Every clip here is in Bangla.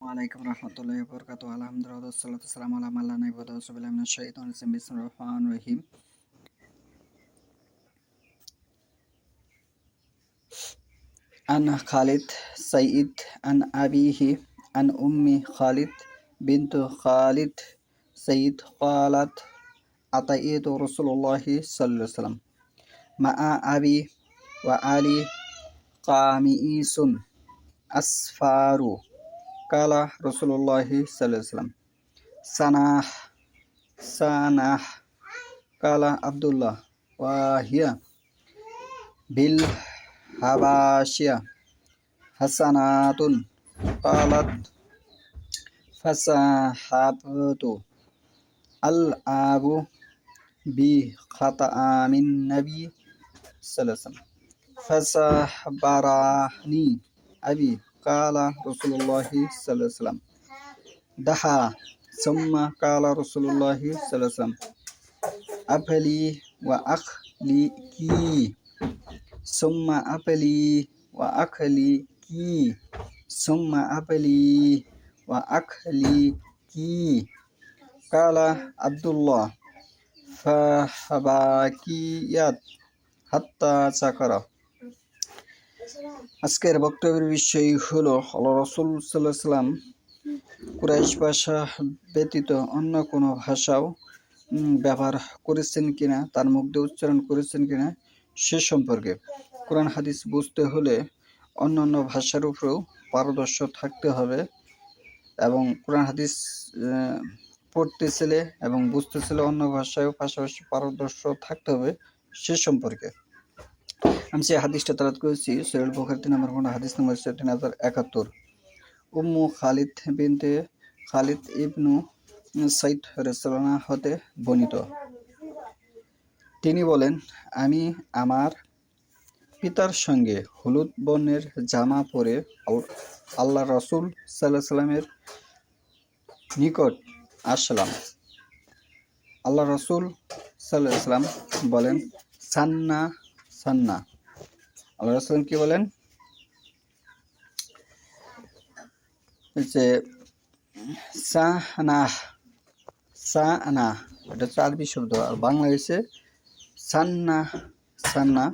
ওয়ালাইকুম রহমতুল্লাহি ওয়া বারাকাতুহু। আলহামদুলিল্লাহ ওয়াসসালাতু ওয়াসসালামু আলা মান লা নাবিয়্যা বা'দাহু। আউযু বিল্লাহি মিনাশ শাইতানির রাজিম। বিসমিল্লাহির রহমানির রহিম। আন খালিদ সাইয়্যিদ আন আবিহি আন উম্মি খালিদ বিনতু খালিদ সাইয়্যিদ ক্বালাত আতাইতু রাসূলুল্লাহি সাল্লাল্লাহু আলাইহি ওয়াসাল্লাম মা'a আবি ওয়া আলী কামিসুন আসফারু কালা রাসূলুল্লাহি সাল্লাল্লাহু আলাইহি ওয়াসাল্লাম সানাহ সানাহ কালা আব্দুল্লাহ ওয়াহিয়া বিল হাবাশিয়া হাসানাতুন কালাত ফাসাহাবতু আল আবু বি খাতামিন নবী সাল্লাল্লাহু ফাসাহবারানি আবি কালা রাসূলুল্লাহি সাল্লাল্লাহু আলাইহি ওয়াসাল্লাম দাহা সুম্মা কালা রাসূলুল্লাহি সাল্লাল্লাহু আলাইহি ওয়াসাল্লাম আফলি ওয়া আখলিকি সুম্মা আফলি ওয়া আখলিকি সুম্মা আফলি ওয়া আখলিকি কালা আব্দুল্লাহ ফাবাকিয়াত হাত্তা সাকারা। আজকের বক্তব্যের বিষয় হলো আল্লাহ রাসূল সাল্লাল্লাহু আলাইহি ওয়াসাল্লাম কুরাইশ ভাষা ব্যতীত অন্য কোনো ভাষাও ব্যবহার করেছেন কিনা, তার মুখ দিয়ে উচ্চারণ করেছেন কিনা সে সম্পর্কে। কোরআন হাদিস বুঝতে হলে অন্যান্য ভাষার উপরেও পারদর্শ থাকতে হবে এবং কোরআন হাদিস পড়তেছিলে এবং বুঝতেছিলে অন্য ভাষায়ও পাশাপাশি পারদর্শ থাকতে হবে সে সম্পর্কে। আমি সেই হাদিসটা তেলাওয়াত করেছি সহিহ বুখারী 3 নম্বর খণ্ড হাদিস নম্বর 3071। উম্মু খালিদ বিনতে খালিদ ইবনু সাইদ রাদিয়াল্লাহু হতে বর্ণিত। তিনি বলেন, আমি আমার পিতার সঙ্গে হলুদ বর্ণের জামা পরে আল্লাহ রাসূল সাল্লাল্লাহু আলাইহি ওয়াসাল্লামের নিকট আসলাম। আল্লাহ রাসূল সাল্লাল্লাহু আলাইহি ওয়াসাল্লাম বলেন, সান্না সান্না। আল্লাহ রাসূল কি বলেন যে সানাহ সানা, এটা হচ্ছে আরবি শব্দ, আর বাংলা হয়েছে সান্না সান্না।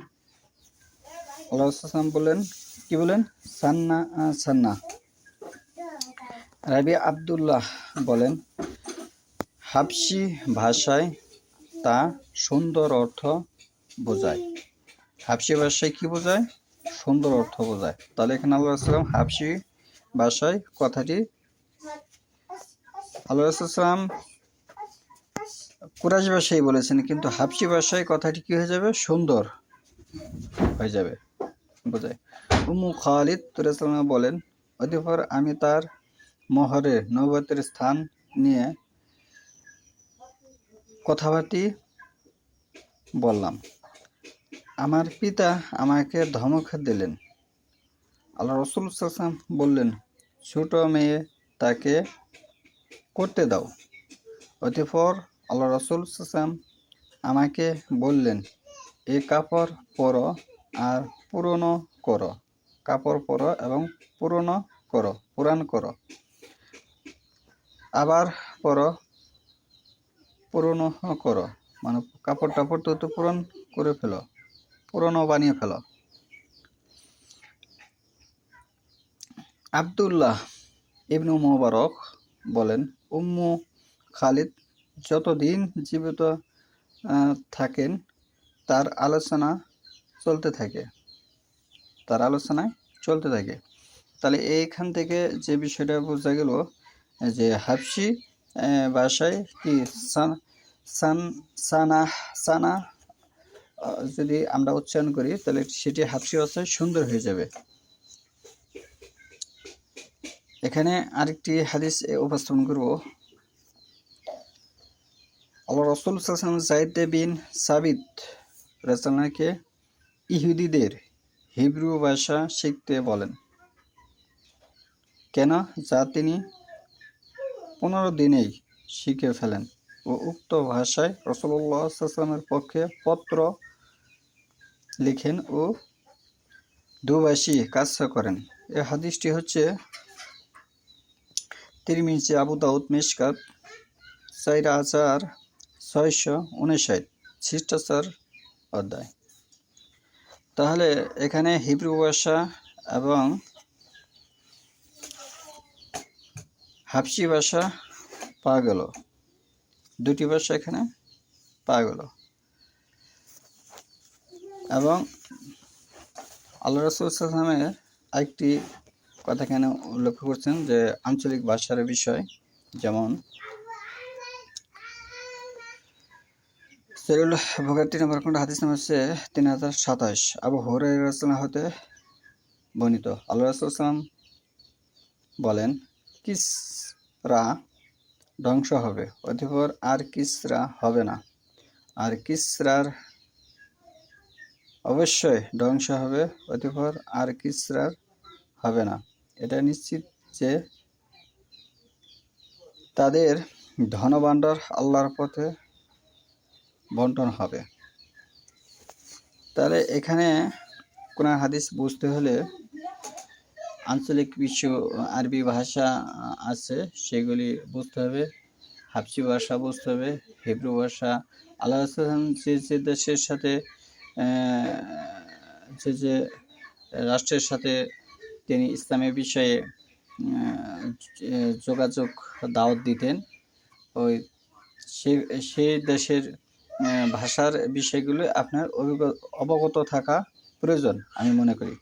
আল্লাহ রাসূল বলেন, কি বলেন? সান্না সান্না। রাবি আব্দুল্লাহ বলেন, হাবশি ভাষায় তা সুন্দর অর্থ বোঝায়। হাবশি ভাষায় কি বোঝায়? সুন্দর অর্থ বোঝায়। তাহলে এখানে আল্লাহ রাসূল হাবশি ভাষায় কথাটি, আল্লাহ রাসূল কুরাইশ ভাষায় বলেছেন, কিন্তু হাবশি ভাষায় কথাটি কি হয়ে যাবে? সুন্দর হয়ে যাবে, বোঝায়। উম্মু খালিদ রাদিয়াল্লাহু বলেন, অতঃপর আমি তার মহরে নবুয়তের স্থান নিয়ে কথাবার্তি বললাম। আমার পিতা আমাকে ধমক দিলেন। আল্লাহ রাসূল সাল্লাল্লাহু আলাইহি ওয়াসাল্লাম বললেন, ছোট মেয়ে, তাকে করতে দাও। অতঃপর আল্লাহ রাসূল সাল্লাল্লাহু আলাইহি ওয়াসাল্লাম আমাকে বললেন, এই কাপড় পরো আর পুরনো করো। কাপড় পরো এবং পুরনো করো, পুরান করো। আবার পরো, পুরনো করো, মানে কাপড় টাপড় তো পুরন করে ফেলো, পুরনো বানিয়ে ফেলো। আব্দুল্লাহ ইবনু মুবারক বলেন, উম্মু খালিদ যতদিন জীবিত থাকেন তার আলোচনায় চলতে থাকে। তাহলে এইখান থেকে যে বিষয়টা বোঝা গেল যে হাবশি ভাষায় কি সানা যদি আমরা উচ্চারণ করি তাহলে সেটি হাবশি ভাষায় সুন্দর হয়ে যাবে। এখানে আরেকটি হাদিস উপস্থাপন করব। আল্লাহ রাসূল সাল্লাল্লাহু আলাইহি ওয়াসাল্লাম যায়েদ বিন সাবিত রাদিয়াল্লাহুকে ইহুদিদের হিব্রু ভাষা শিখতে বলেন। কেন? যা তিনি 15 দিনেই শিখে ফেলেন ও উক্ত ভাষায় রাসূলুল্লাহ সাল্লাল্লাহু আলাইহি ওয়াসাল্লামের পক্ষে পত্র লিখেন ও দুভাষী কাজ করেন। এই হাদিসটি হচ্ছে তিরমিজি, আবু দাউদ, মিশকাত 4659 শিষ্টাচার অধ্যায়। তাহলে এখানে হিব্রু ভাষা এবং হাবশি ভাষা পাওয়া গেল, দুটি ভাষা এখানে পাওয়া গেল। এবং আল্লাহ রাসূল সাল্লাল্লাহু আলাইহি ওয়াসাল্লামের আরেকটি কথা এখানে উল্লেখ করছেন যে আঞ্চলিক ভাষার বিষয়, যেমন সহিহুল বুখারী 3 নম্বর খণ্ড হাদিস নম্বর হচ্ছে 3027 আবু হুরায়রা রাদিয়াল্লাহু হতে বর্ণিত। আল্লাহ রাসূল সাল্লাল্লাহু আলাইহি ওয়াসাল্লাম বলেন, কিসরা ধ্বংস হবে, অতঃপর আর কিসরা হবে না, আর কিসরার অবশ্যই ধ্বংস হবে, অতঃপর আর কিসরার হবে না। এটা নিশ্চিত যে তাদের ধনভাণ্ডার আল্লাহর পথে বন্টন হবে। তাহলে এখানে কোরআন হাদিস বুঝতে হলে আঞ্চলিক বিশ্ব আরবি ভাষা আছে, সেগুলি বুঝতে হবে, হাবশি ভাষা বুঝতে হবে, হিব্রু ভাষা। আল্লাহ রাসূল যে দেশের সাথে যে রাষ্ট্রের সাথে তিনি ইসলামের বিষয়ে যোগাযোগ দাওয়াত দিতেন, ওই সেই দেশের ভাষার বিষয়গুলো আপনার অবগত থাকা প্রয়োজন আমি মনে করি।